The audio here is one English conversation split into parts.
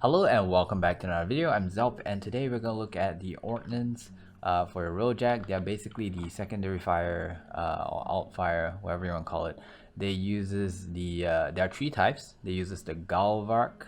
Hello and welcome back to another video. I'm Zelp and today we're going to look at the ordnance for a railjack. They're basically the secondary fire or alt fire, whatever you want to call it. They uses there are three types. They uses the galvark,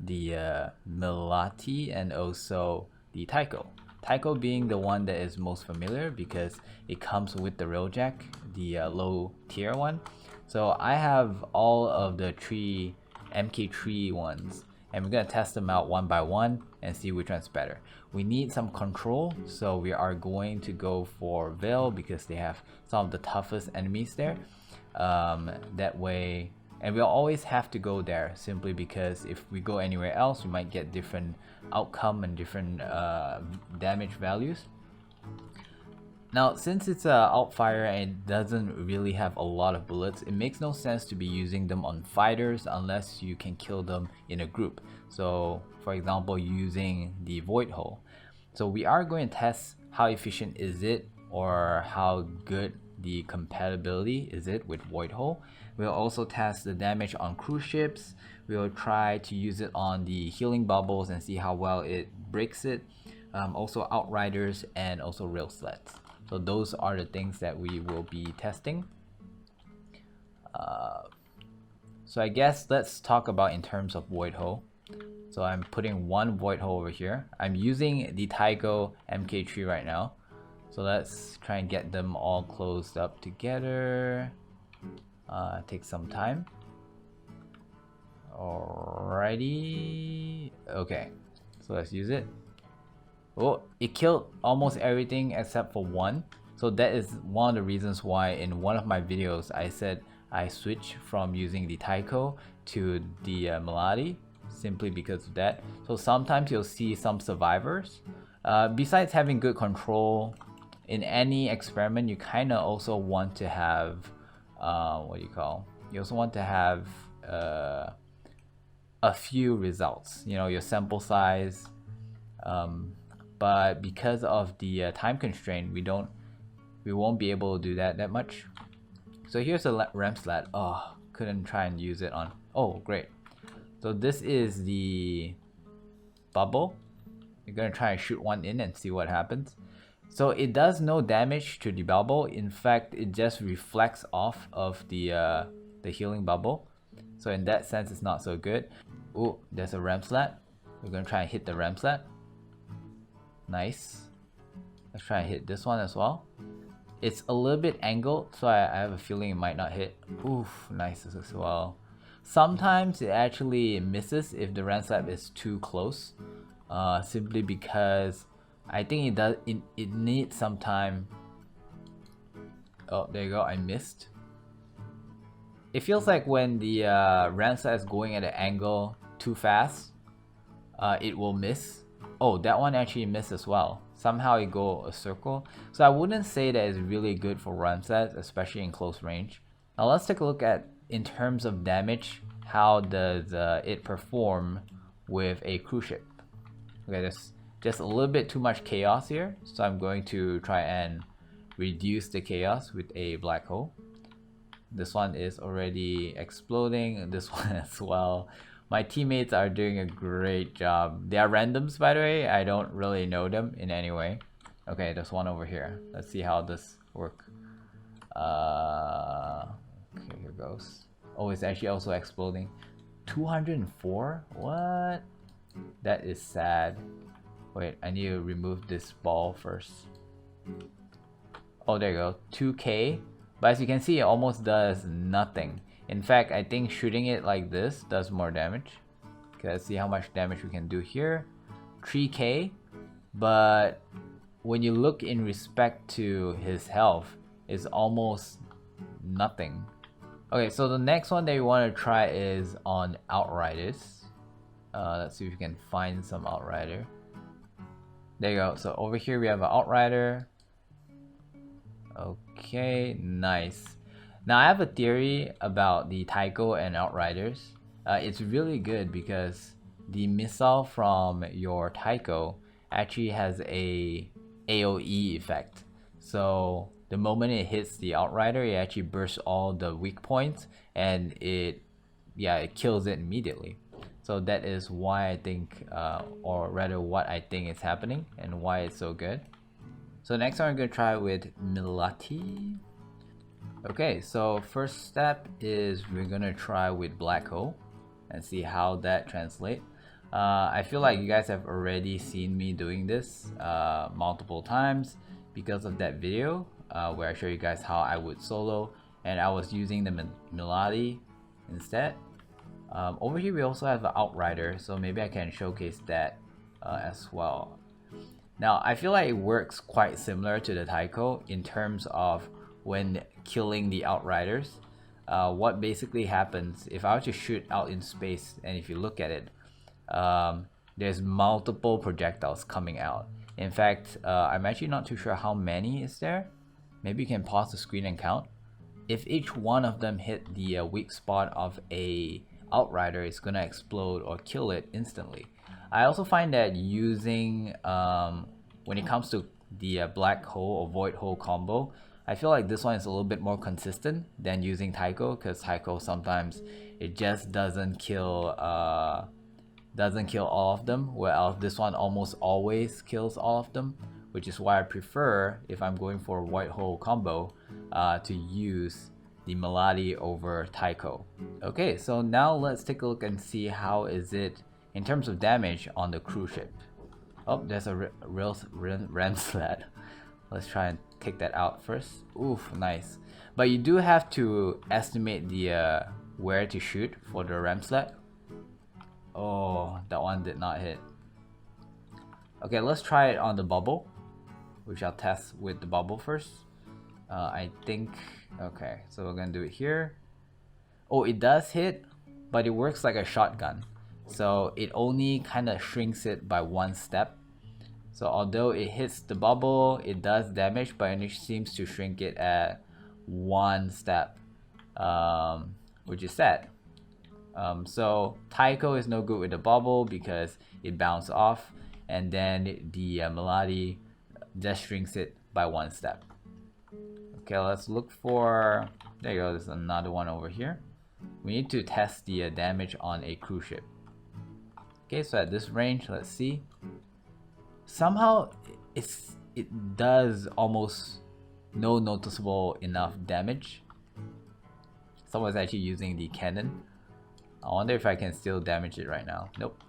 the malati, and also the taiko. Taiko being the one that is most familiar because it comes with the railjack, the low tier one. So I have all of the three MK3 ones, and we're gonna test them out one by one and see which one's better. We need some control, so we are going to go for Veil because they have some of the toughest enemies there. That way, and we'll always have to go there simply because if we go anywhere else, we might get different outcome and different damage values. Now, since it's a outfire and it doesn't really have a lot of bullets, it makes no sense to be using them on fighters unless you can kill them in a group. So, for example, using the void hole. So we are going to test how efficient is it or how good the compatibility is it with void hole. We'll also test the damage on cruise ships. We'll try to use it on the healing bubbles and see how well it breaks it. Also outriders and also rail sleds. So those are the things that we will be testing. So I guess let's talk about in terms of void hole. So I'm putting one void hole over here. I'm using the Taiko MK3 right now. So let's try and get them all closed up together. Take some time. Alrighty. Okay. So let's use it. Oh, it killed almost everything except for one. So that is one of the reasons why in one of my videos I said I switched from using the taiko to the malati, simply because of that. So sometimes you'll see some survivors. Besides having good control in any experiment, you kind of also want to have you also want to have a few results, you know, your sample size. But because of the time constraint, we won't be able to do that much. So here's a ramp slat. Oh, couldn't try and use it on. Oh, great. So this is the bubble. You're gonna try and shoot one in and see what happens. So it does no damage to the bubble. In fact, it just reflects off of the healing bubble. So in that sense, it's not so good. Oh, there's a ramp slat. We're gonna try and hit the ramp slat. Nice. Let's try and hit this one as well. It's a little bit angled, so I have a feeling it might not hit. Oof, nice as well. Sometimes it actually misses if the ramp slab is too close, simply because I think it needs some time. Oh, there you go, I missed. It feels like when the ramp slab is going at an angle too fast, it will miss. Oh, that one actually missed as well. Somehow it go a circle. So I wouldn't say that it's really good for run sets, especially in close range. Now let's take a look at, in terms of damage, how does it perform with a cruise ship. Okay, there's just a little bit too much chaos here. So I'm going to try and reduce the chaos with a black hole. This one is already exploding, this one as well. My teammates are doing a great job. They are randoms, by the way. I don't really know them in any way. Okay, there's one over here. Let's see how this works. Okay, here goes. Oh, it's actually also exploding. 204? What? That is sad. Wait, I need to remove this ball first. Oh, there you go. 2k. But as you can see, it almost does nothing. In fact, I think shooting it like this does more damage. Okay, let's see how much damage we can do here. 3k, but when you look in respect to his health, it's almost nothing. Okay, so the next one that we want to try is on outriders. Let's see if we can find some outrider. There you go. So over here we have an outrider. Okay, nice. Now I have a theory about the taiko and outriders. It's really good because the missile from your taiko actually has a AoE effect. So the moment it hits the outrider, it actually bursts all the weak points and it kills it immediately. So So that is why I think, or rather what I think is happening and why it's so good. So next I'm gonna try with malati. Okay, so first step is we're gonna try with black hole and see how that translates. I feel like you guys have already seen me doing this multiple times because of that video where I show you guys how I would solo, and I was using the malati instead. Over here we also have the outrider, so maybe I can showcase that as well. Now I feel like it works quite similar to the taiko in terms of when killing the outriders. What basically happens if I were to shoot out in space, and if you look at it, there's multiple projectiles coming out. In fact, I'm actually not too sure how many is there. Maybe you can pause the screen and count. If each one of them hit the weak spot of a outrider, it's gonna explode or kill it instantly. I also find that using when it comes to the black hole or void hole combo, I feel like this one is a little bit more consistent than using taiko, because taiko sometimes it just doesn't kill all of them, whereas this one almost always kills all of them, which is why I prefer, if I'm going for a void hole combo, to use the malati over taiko. Okay, so now let's take a look and see how is it in terms of damage on the cruise ship. Oh, there's a real ram sled. Let's try and take that out first. Oof, nice. But you do have to estimate the where to shoot for the ram sled. Oh, that one did not hit. Okay, let's try it on the bubble, which I'll test with the bubble first. I think, okay, so we're gonna do it here. Oh, it does hit, but it works like a shotgun. So it only kind of shrinks it by one step. So although it hits the bubble, it does damage, but it seems to shrink it at one step, which is sad. So taiko is no good with the bubble because it bounces off, and then the malati just shrinks it by one step. Okay, let's look for, there you go, there's another one over here. We need to test the damage on a cruise ship. Okay, so at this range, let's see. Somehow it does almost no noticeable enough damage. Someone's actually using the cannon. I wonder if I can still damage it right now. Nope,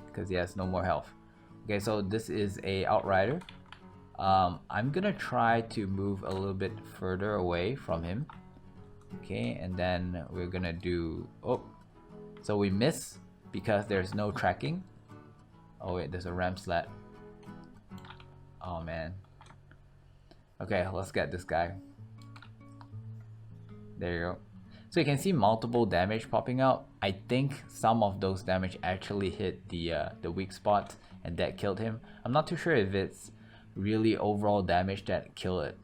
because he has no more health. Okay, so this is a outrider. I'm gonna try to move a little bit further away from him. Okay, and then we're gonna do, oh, so we miss because there's no tracking. Oh wait, there's a ram sled. Oh man. Okay, let's get this guy. There you go. So you can see multiple damage popping out. I think some of those damage actually hit the weak spot, and that killed him. I'm not too sure if it's really overall damage that killed it.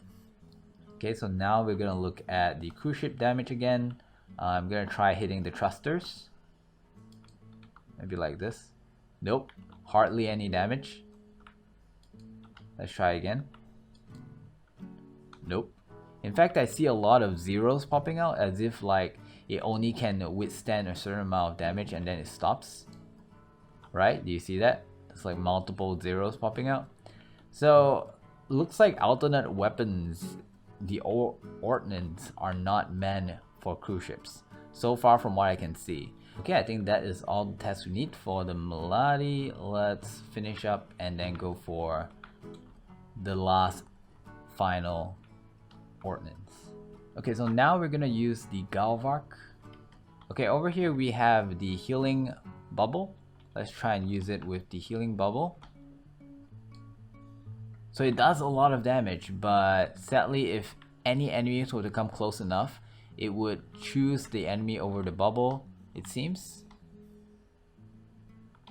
Okay, so now we're gonna look at the cruise ship damage again. I'm gonna try hitting the thrusters. Maybe like this. Nope, hardly any damage. Let's try again. Nope. In fact, I see a lot of zeros popping out, as if like it only can withstand a certain amount of damage and then it stops. Right? Do you see that? It's like multiple zeros popping out. So looks like alternate weapons, the ordnance, are not meant for cruise ships, so far from what I can see. Okay, I think that is all the tests we need for the malati. Let's finish up and then go for the last final ordnance. Okay, so now we're gonna use the galvark. Okay, over here we have the healing bubble. Let's try and use it with the healing bubble. So it does a lot of damage, but sadly if any enemies were to come close enough, it would choose the enemy over the bubble, it seems.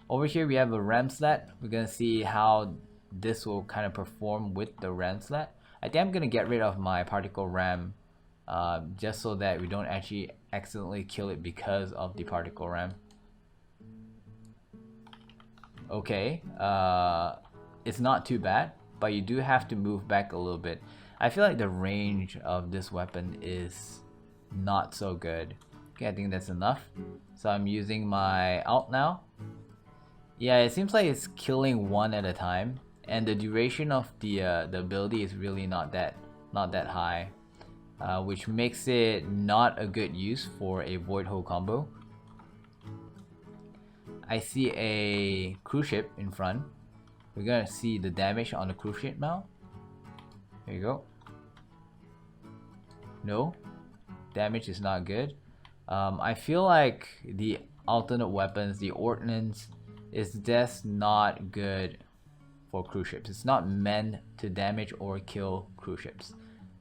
Over here we have a ram sled. We're gonna see how this will kind of perform with the ram sled. I think I'm gonna get rid of my particle ram just so that we don't actually accidentally kill it because of the particle ram. Okay, it's not too bad, but you do have to move back a little bit. I feel like the range of this weapon is not so good. Okay, I think that's enough. So I'm using my alt now. Yeah, it seems like it's killing one at a time, and the duration of the ability is really not that high, which makes it not a good use for a void hole combo. I see a cruise ship in front. We're gonna see the damage on the cruise ship now. There you go. No, damage is not good. I feel like the alternate weapons, the ordnance, is just not good for cruise ships. It's not meant to damage or kill cruise ships.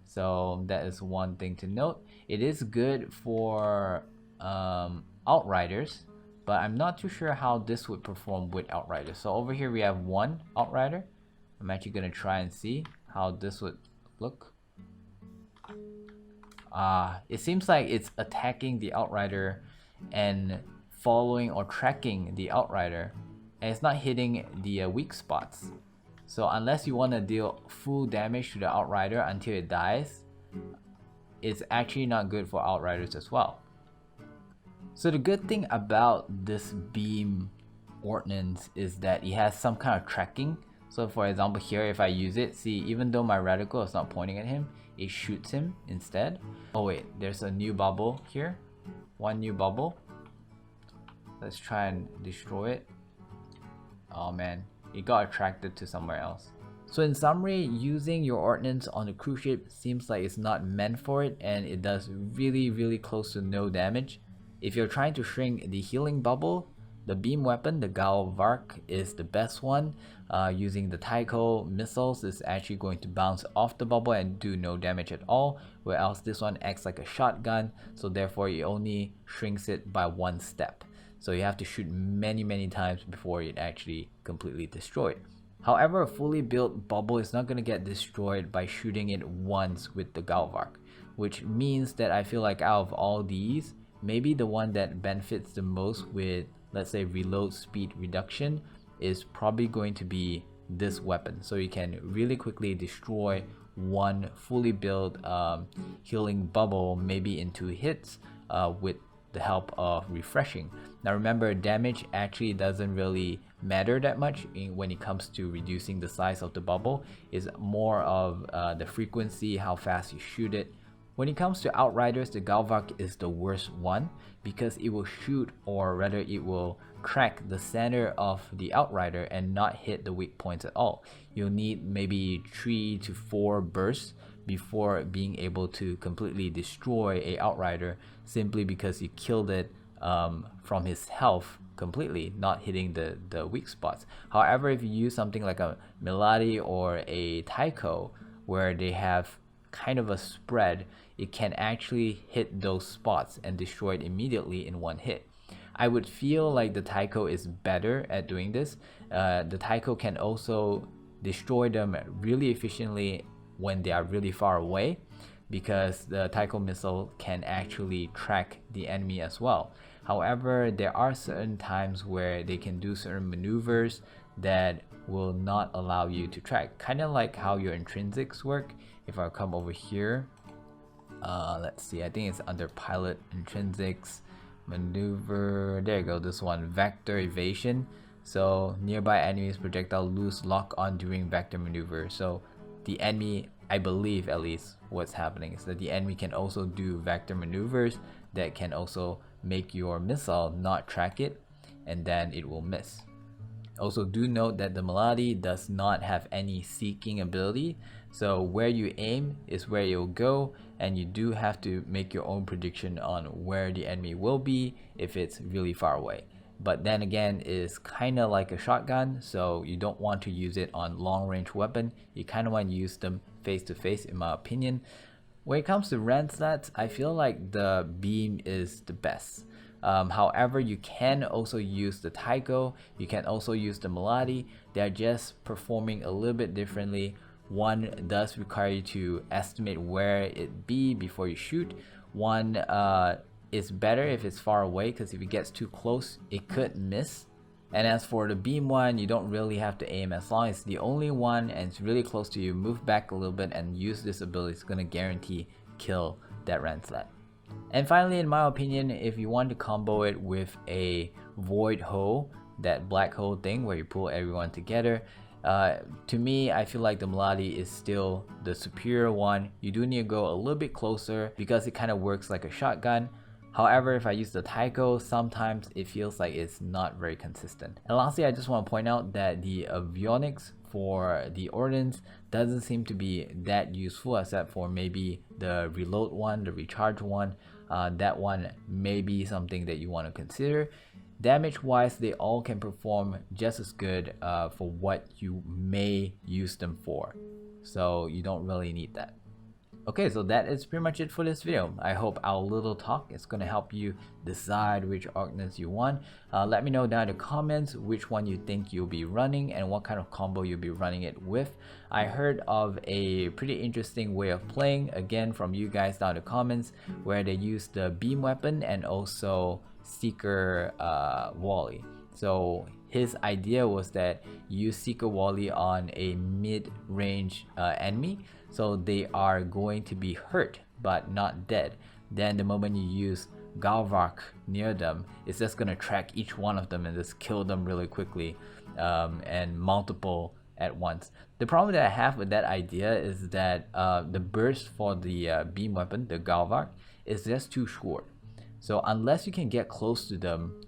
So that is one thing to note. It is good for outriders, but I'm not too sure how this would perform with outriders. So over here we have one outrider. I'm actually gonna try and see how this would look. It seems like it's attacking the outrider and following or tracking the outrider, and it's not hitting the weak spots. So unless you want to deal full damage to the outrider until it dies, it's actually not good for outriders as well. So the good thing about this beam ordnance is that it has some kind of tracking. So for example here, if I use it, see, even though my reticle is not pointing at him, it shoots him instead. Oh wait, there's a new bubble here. One new bubble. Let's try and destroy it. Oh man, it got attracted to somewhere else. So in summary, using your ordnance on the cruise ship seems like it's not meant for it, and it does really close to no damage. If you're trying to shrink the healing bubble, the beam weapon, the galvark, is the best one. Using the taiko missiles is actually going to bounce off the bubble and do no damage at all, whereas this one acts like a shotgun, so therefore it only shrinks it by one step. So you have to shoot many times before it actually completely destroyed. However, a fully built bubble is not going to get destroyed by shooting it once with the galvark, which means that I feel like out of all these, maybe the one that benefits the most with, let's say, reload speed reduction is probably going to be this weapon. So you can really quickly destroy one fully built healing bubble, maybe in 2 hits, with the help of refreshing. Now remember, damage actually doesn't really matter that much when it comes to reducing the size of the bubble. It's more of the frequency, how fast you shoot it. When it comes to outriders, the galvark is the worst one because it will shoot, or rather it will track the center of the outrider and not hit the weak points at all. You'll need maybe 3 to 4 bursts before being able to completely destroy a outrider, simply because you killed it from his health completely, not hitting the weak spots. However, if you use something like a malati or a taiko, where they have kind of a spread, it can actually hit those spots and destroy it immediately in one hit. I would feel like the taiko is better at doing this. The taiko can also destroy them really efficiently when they are really far away, because the taiko missile can actually track the enemy as well. However, there are certain times where they can do certain maneuvers that will not allow you to track, kind of like how your intrinsics work. If I come over here, let's see, I think it's under pilot intrinsics maneuver. There you go, this one, vector evasion. So nearby enemies projectile lose lock on during vector maneuver. So the enemy, I believe at least what's happening is that the enemy can also do vector maneuvers that can also make your missile not track it, and then it will miss. Also do note that the malati does not have any seeking ability, so where you aim is where it will go, and you do have to make your own prediction on where the enemy will be if it's really far away. But then again, it's kind of like a shotgun, so you don't want to use it on long range weapon. You kind of want to use them face to face, in my opinion. When it comes to rend slats, I feel like the beam is the best. However, you can also use the taiko, you can also use the malati. They're just performing a little bit differently. One does require you to estimate where it be before you shoot. One is better if it's far away, because if it gets too close, it could miss. And as for the beam one, you don't really have to aim. As long as it's the only one and it's really close to you, move back a little bit and use this ability. It's going to guarantee kill that rend slat. And finally, in my opinion, if you want to combo it with a void hole, that black hole thing where you pull everyone together, to me, I feel like the malati is still the superior one. You do need to go a little bit closer because it kind of works like a shotgun. However, if I use the taiko, sometimes it feels like it's not very consistent. And lastly, I just want to point out that the avionics for the ordnance doesn't seem to be that useful, except for maybe the reload one, the recharge one. That one may be something that you want to consider. Damage wise, they all can perform just as good for what you may use them for, so you don't really need that. Okay, so that is pretty much it for this video. I hope our little talk is going to help you decide which ordnance you want. Let me know down in the comments which one you think you'll be running and what kind of combo you'll be running it with. I heard of a pretty interesting way of playing, again from you guys down in the comments, where they use the beam weapon and also seeker volley. So his idea was that you use seeker volley on a mid-range enemy, so they are going to be hurt but not dead. Then the moment you use galvark near them, it's just gonna track each one of them and just kill them really quickly, and multiple at once. The problem that I have with that idea is that the burst for the beam weapon, the galvark, is just too short. So unless you can get close to them,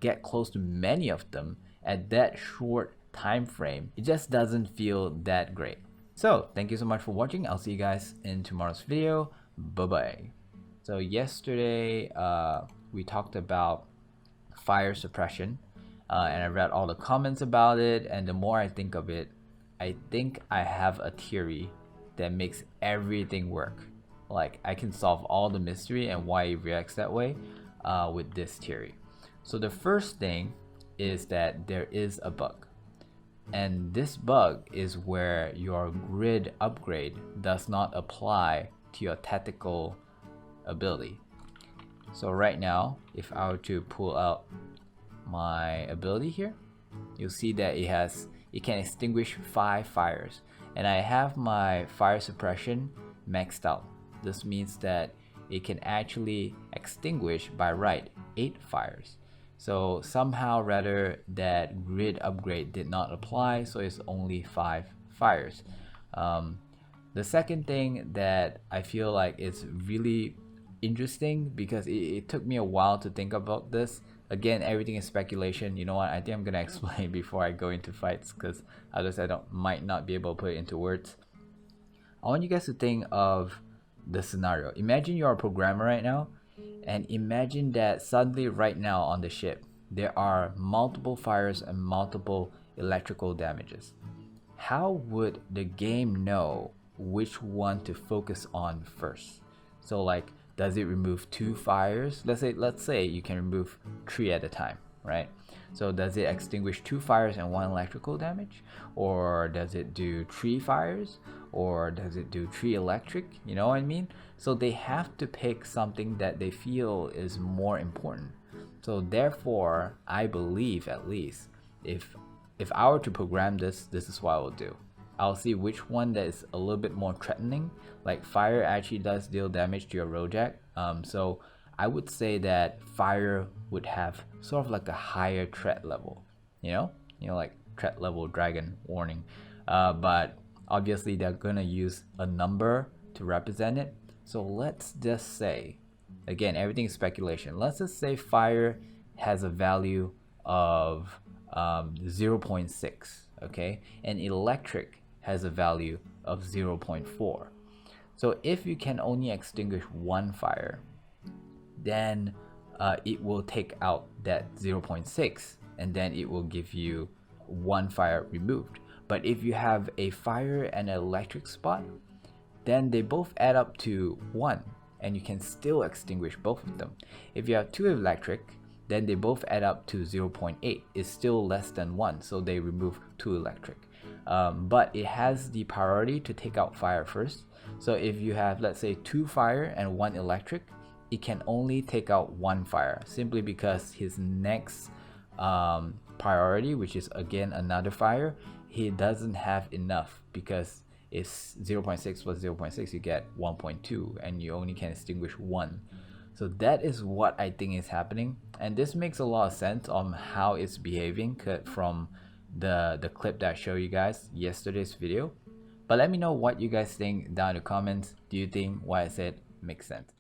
get close to many of them at that short time frame, it just doesn't feel that great. So thank you so much for watching. I'll see you guys in tomorrow's video. Bye bye. So yesterday we talked about fire suppression, and I read all the comments about it, and the more I think of it, I think I have a theory that makes everything work. Like, I can solve all the mystery and why it reacts that way with this theory. So the first thing is that there is a bug, and this bug is where your grid upgrade does not apply to your tactical ability. So right now, if I were to pull out my ability here, you'll see that it can extinguish 5 fires, and I have my fire suppression maxed out. This means that it can actually extinguish by right 8 fires. So somehow rather that grid upgrade did not apply, so it's only 5 fires. The second thing that I feel like is really interesting, because it took me a while to think about this. Again, everything is speculation. You know what? I think I'm gonna explain before I go into fights, because otherwise I might not be able to put it into words. I want you guys to think of the scenario. Imagine you're a programmer right now, and imagine that suddenly right now on the ship there are multiple fires and multiple electrical damages. How would the game know which one to focus on first? So like, does it remove 2 fires? Let's say you can remove 3 at a time, right? So does it extinguish 2 fires and 1 electrical damage? Or does it do 3 fires? Or does it do 3 electric? You know what I mean? So they have to pick something that they feel is more important. So therefore, I believe, at least, if I were to program this is what I will do. I'll see which one that is a little bit more threatening. Like fire actually does deal damage to your rojak. So I would say that fire would have sort of like a higher threat level. You know, like threat level dragon warning. But obviously they're gonna use a number to represent it. So let's just say, again, everything is speculation. Let's just say fire has a value of 0.6, okay, and electric has a value of 0.4. So if you can only extinguish 1 fire, then it will take out that 0.6, and then it will give you 1 fire removed. But if you have a fire and an electric spot, then they both add up to 1, and you can still extinguish both of them. If you have 2 electric, then they both add up to 0.8. It's still less than 1, so they remove 2 electric. But it has the priority to take out fire first. So if you have, let's say, 2 fire and 1 electric, it can only take out 1 fire, simply because his next priority, which is again another fire, he doesn't have enough, because it's 0.6 plus 0.6, you get 1.2, and you only can extinguish 1. So that is what I think is happening, and this makes a lot of sense on how it's behaving from the clip that I showed you guys yesterday's video. But let me know what you guys think down in the comments. Do you think what I said makes sense?